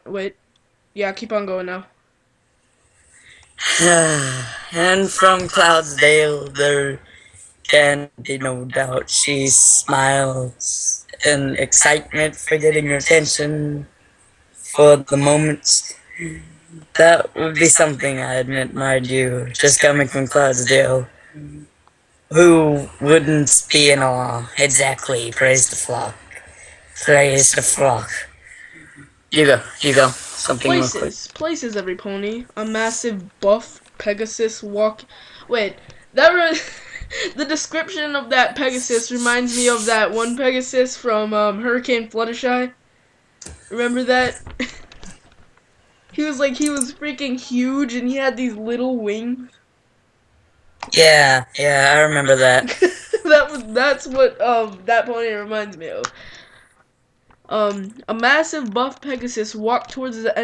Wait. Yeah, keep on going now. And from Cloudsdale there can be no doubt she smiles in excitement for getting your attention for the moment. That would be something I admit, mind you, just coming from Cloudsdale. Who wouldn't be in awe? Exactly, praise the flock. Praise the flock. You go. Something real quick. Places, every pony. A massive buff Pegasus walk. Wait, that the description of that Pegasus reminds me of that one Pegasus from Hurricane Fluttershy. Remember that? He was freaking huge and he had these little wings. Yeah, I remember that. That's what that pony reminds me of. A massive buff Pegasus walked towards the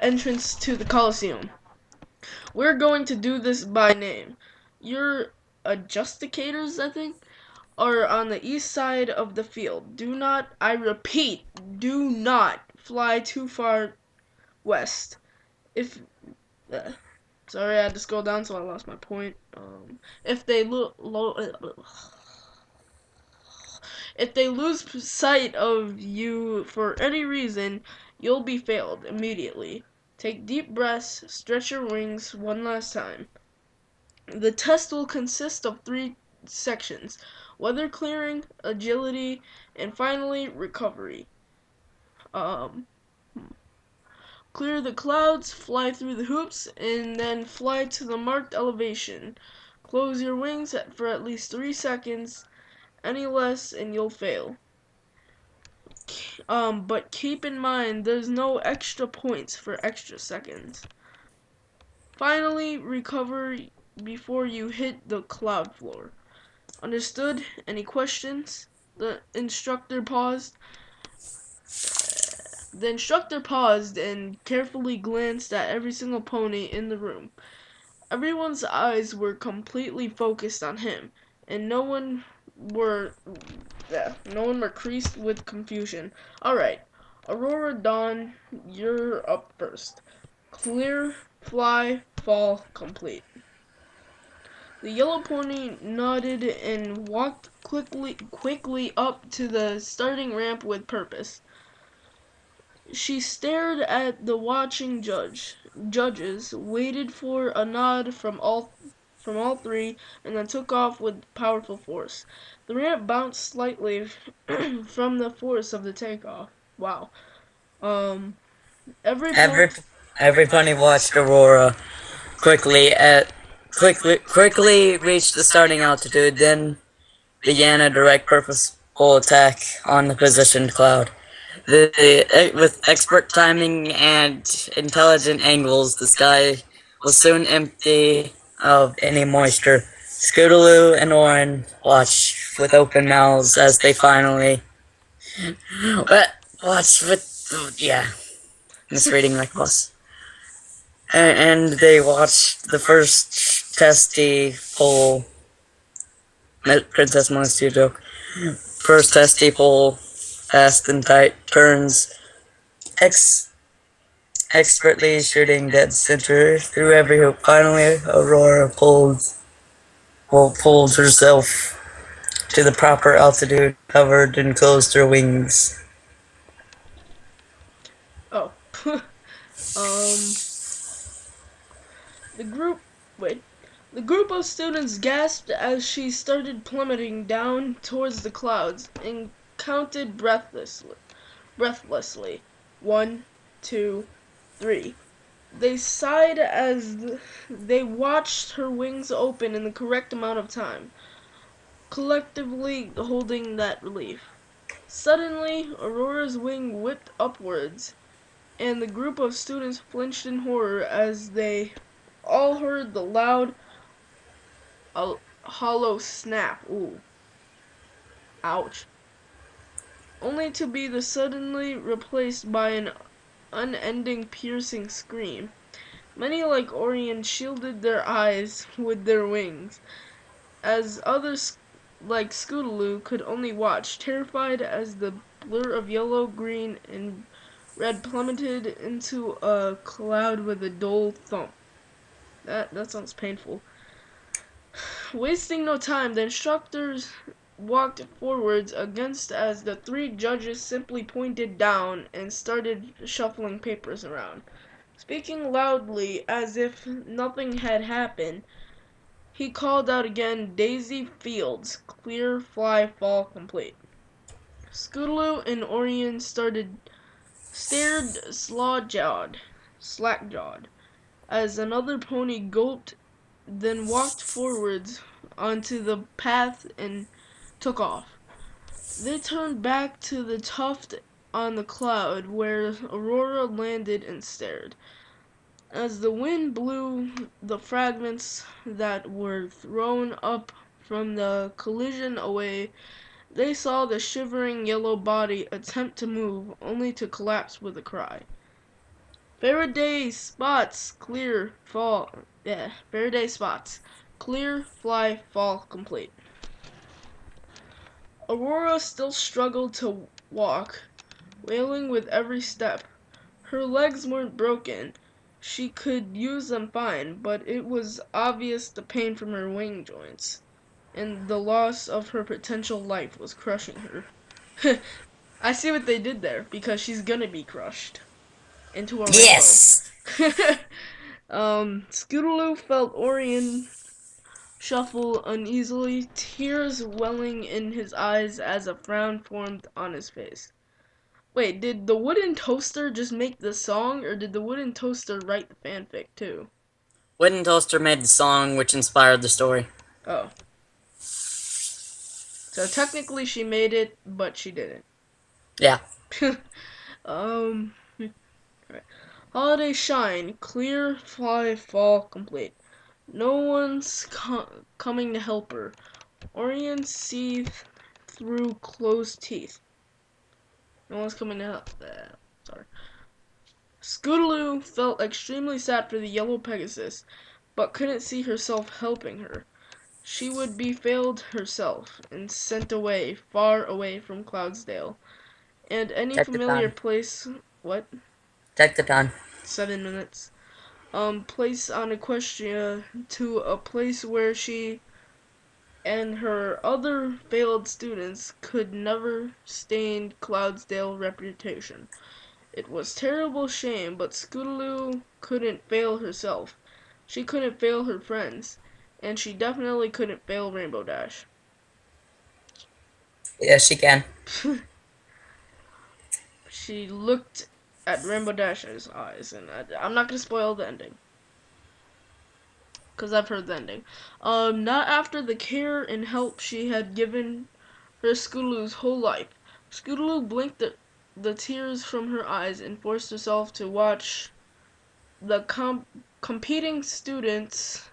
entrance to the Colosseum. We're going to do this by name. Your adjusticators, I think, are on the east side of the field. Do not, I repeat, do not fly too far west. If uh, sorry, I had to scroll down, so I lost my point. If they if they lose sight of you for any reason, you'll be failed immediately. Take deep breaths, stretch your wings one last time. The test will consist of three sections: weather clearing, agility, and finally recovery. Um, Clear the clouds, fly through the hoops, and then fly to the marked elevation. Close your wings for at least 3 seconds. Any less and you'll fail. But keep in mind there's no extra points for extra seconds. Finally, recover before you hit the cloud floor. Understood? Any questions? The instructor paused. The instructor paused and carefully glanced at every single pony in the room. Everyone's eyes were completely focused on him, and were no one were creased with confusion. Alright, Aurora Dawn, you're up first. Clear, fly, fall, complete. The yellow pony nodded and walked quickly up to the starting ramp with purpose. She stared at the watching judges, waited for a nod from all three, and then took off with powerful force. The ramp bounced slightly from the force of the takeoff. Wow. Um, every po- Every Everybody watched Aurora quickly reach the starting altitude, then began a direct purposeful attack on the positioned cloud. With expert timing and intelligent angles, the sky was soon empty of any moisture. Scootaloo and Orin watched with open mouths as they finally watched with misreading like boss. And they watched the first testy pull. Princess Monster joke. First testy pull, fast and tight turns, ex- expertly shooting dead center through every hoop. Finally, Aurora pulled herself to the proper altitude, covered and closed her wings. oh. um the group wait. The group of students gasped as she started plummeting down towards the clouds and counted breathlessly. 1, 2, 3. They sighed as they watched her wings open in the correct amount of time, collectively holding that relief. Suddenly, Aurora's wing whipped upwards, and the group of students flinched in horror as they all heard the loud, hollow snap. Ooh, ouch. Only to be suddenly replaced by an unending piercing scream. Many like Orion shielded their eyes with their wings, as others like Scootaloo could only watch, terrified as the blur of yellow, green, and Red plummeted into a cloud with a dull thump. That sounds painful. Wasting no time, the instructors walked forwards against as the three judges simply pointed down and started shuffling papers around. Speaking loudly as if nothing had happened, he called out again, "Daisy Fields, clear, fly, fall, complete." Scootaloo and Orion stared slack-jawed, as another pony gulped, then walked forwards onto the path and took off. They turned back to the tuft on the cloud where Aurora landed and stared. As the wind blew the fragments that were thrown up from the collision away, they saw the shivering yellow body attempt to move, only to collapse with a cry. Faraday spots, clear, fall. Yeah, Faraday spots. Clear, fly, fall, complete. Aurora still struggled to walk, wailing with every step. Her legs weren't broken. She could use them fine, but it was obvious the pain from her wing joints, and the loss of her potential life was crushing her. I see what they did there, because she's gonna be crushed into a rainbow. Yes! Scootaloo felt Orion shuffle uneasily, tears welling in his eyes as a frown formed on his face. Wait, did the wooden toaster just make the song, or did the wooden toaster write the fanfic too? Wooden Toaster made the song which inspired the story. Oh. So technically she made it, but she didn't. Yeah. Right. Holiday shine, clear, fly, fall, complete. No one's coming to help her. Orion seethed through closed teeth. No one's coming to help. Sorry. Scootaloo felt extremely sad for the yellow Pegasus, but couldn't see herself helping her. She would be failed herself, and sent away, far away from Cloudsdale, and any Check the familiar time. place. What? Check the time. 7 minutes. Place on Equestria to a place where she and her other failed students could never stain Cloudsdale reputation. It was terrible shame, but Scootaloo couldn't fail herself. She couldn't fail her friends, and she definitely couldn't fail Rainbow Dash. Yes, she can. She looked at Rainbow Dash's eyes, and I'm not gonna spoil the ending, because I've heard the ending. Not after the care and help she had given her Scootaloo's whole life. Scootaloo blinked the tears from her eyes and forced herself to watch the competing students,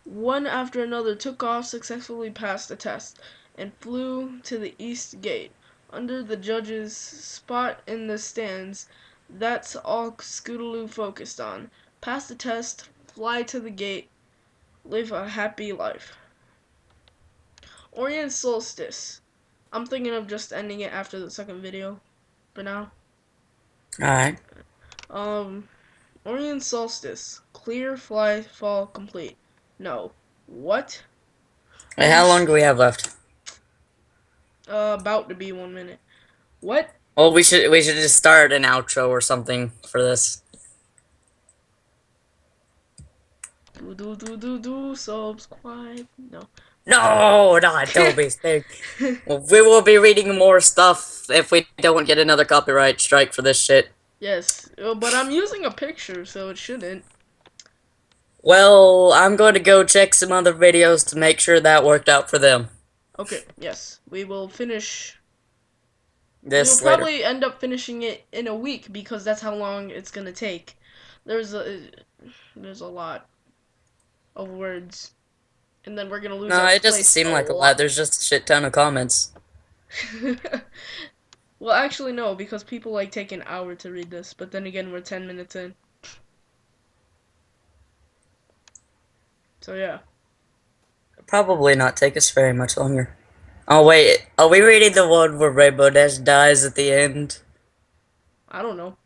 one after another, took off, successfully passed the test, and flew to the east gate. Under the judge's spot in the stands, that's all Scootaloo focused on. Pass the test, fly to the gate, live a happy life. Orient Solstice. I'm thinking of just ending it after the second video, for now. Alright. Orient Solstice. Clear, fly, fall, complete. No. What? Wait, how long do we have left? About to be 1 minute. What? Well, we should just start an outro or something for this. Subscribe. No. No, not Toby's thing. Well, we will be reading more stuff if we don't get another copyright strike for this shit. Yes, but I'm using a picture, so it shouldn't. Well, I'm going to go check some other videos to make sure that worked out for them. Okay, yes. We will finish. This We'll later. probably end up finishing it in a week, because that's how long it's gonna take. There's a lot of words, and then we're gonna lose No, our it doesn't place seem a like a lot. There's just a shit ton of comments. Well, actually, no, because people like take an hour to read this, but then again, we're 10 minutes in. So, yeah. Probably not take us very much longer. Oh, wait. Are we reading the one where Rainbow Dash dies at the end? I don't know.